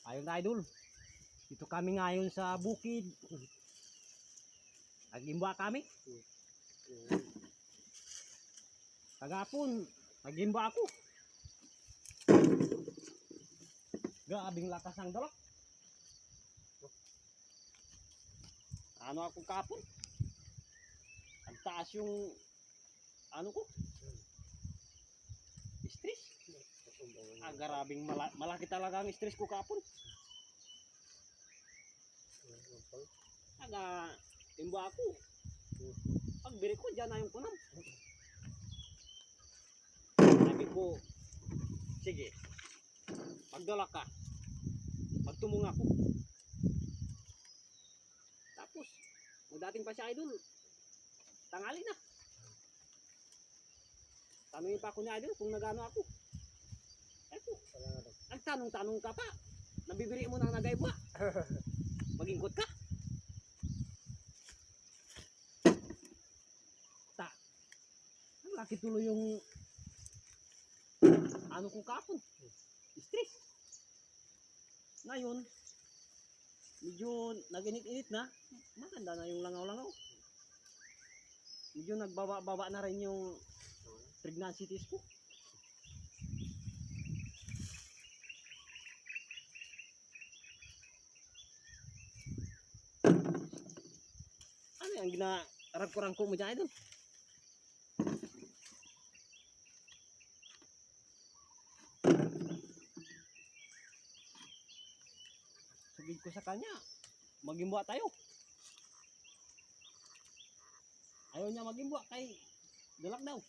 Ayun na idol. Dito kami ngayon sa bukid. Nagimba kami. Kagapon, nagimba ako. Grabing lakas ng dalak. Ano ako kapon? Ang taas yung ano ko? Stress. Grabing malaki talaga ang stress ko kapon. Imba ako. Pagbiri ko dyan na yung kunam. Sabi ko, sige, magdala ka. Magtumong ako. Tapos, dating pa siya idol, tangali na. Tanungin pa ako niya idol kung nagano ako. Eto, ang tanong-tanong ka pa. Nabibiri mo ng nagay ba? Magingkot ka? Ang laki tuloy yung ano kong kapon. Stress. Ngayon, medyo nag-init-init na. Maganda na yung langaw-langaw. Medyo nagbaba-baba na rin yung pregnancy test ko. Ano yung ginaragko-rangko mo dyan idol? Sabihin ko sa kanya, magimbuwa tayo. Ayaw niya magimbuwa kay dalak daw.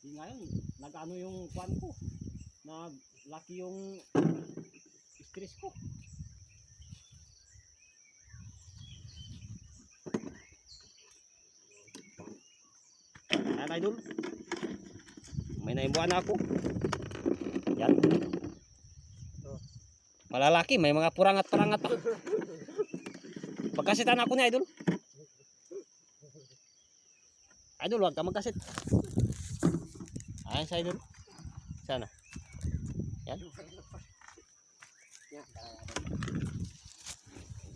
Di ngayon, nag-ano yung kwan ko. Naglaki yung stress ko. Ayan idol. May naimbuan na ako. Yan. Malalaki, may mga purangat-purangat pa. Pagkasitan ako niya idol. Idol, huwag ka magkasit. Ayan sa idol. Sana. Yan.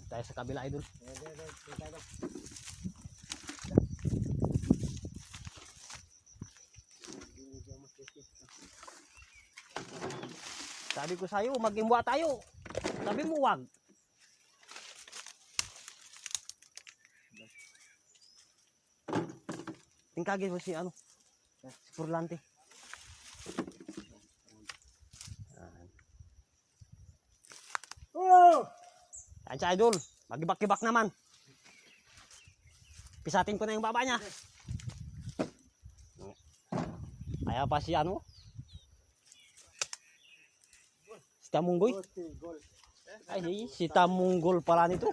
Tayo sa kabila idol. Sabi ko sa'yo, mag-imwa tayo. Sabi mo, wag. Tingkagin mo si ano, si Purlante. Oh! Ayan siya idol, magibak-ibak naman. Pisatin ko na yung baba niya. Ayaw pa si ano, si Tamunggoy. Ay, si Tamunggol pala nito.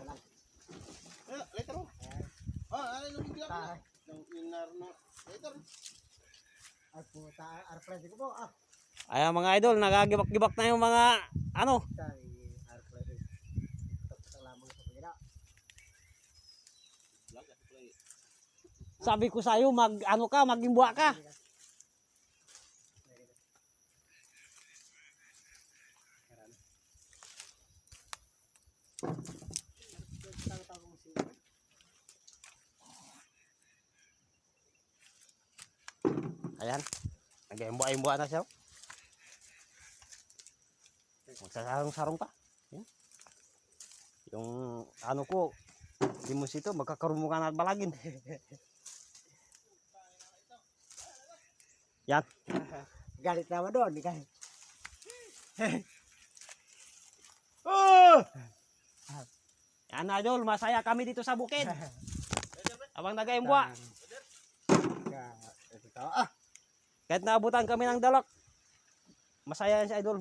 Later mo. Ano yung bigla ko? Yung inner no. Later. Ay puta, airplane ko po. Ayan mga idol, nagagibak-gibak na yung mga ano. Sabi ko sa'yo, mag-ano ka, mag-imbuwa ka. Ayan, nag-imbuwa na siya. Magsasarong-sarong pa. Yan. Yung ano ko, limos ito, magkakarumungan at balagin. Yan. Galit naman doon, di kahit. Oh! Yan idol, masaya kami dito sa bukid. Abang nag-imbuwa. Kahit naabutan kami ng dalak. Masaya yan si idol.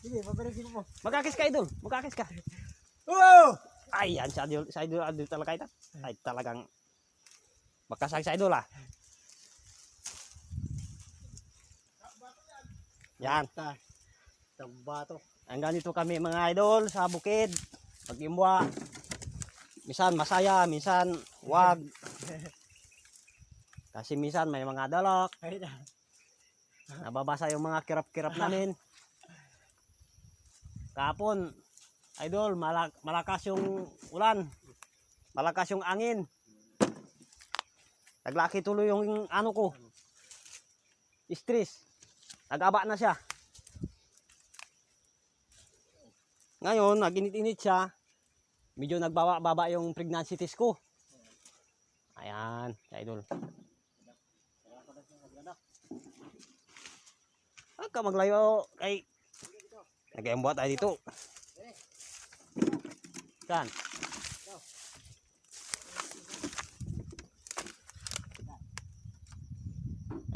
Sige, pabalikin mo. Magkakis ka idol, magkakis ka. Oh! Ay, yan si idol talaga ito. Ay, talagang makasag si idol ah. Yan. Tambato. Hanggang dito kami mga idol sa bukid. Mag-imwa. Minsan masaya, minsan wag. Kasi minsan may mga dalak, Ay, na. nababasa yung mga kirap-kirap namin. Kahapon, idol, malakas yung ulan. Malakas yung angin. Naglaki tuloy yung ano ko. Stress. Nag-aba na siya. Ngayon, naginit-init siya. Medyo nagbaba-baba yung pregnancy test ko. Ayan, idol. Huwag ka maglayo kay nag-embuat tayo dito. Saan?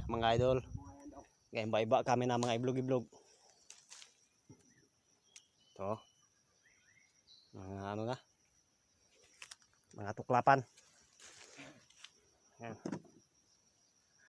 Mga idol, iba-iba kami na mga iblog-iblog. Ito. Mga ano na. Mga tuklapan. Ayan.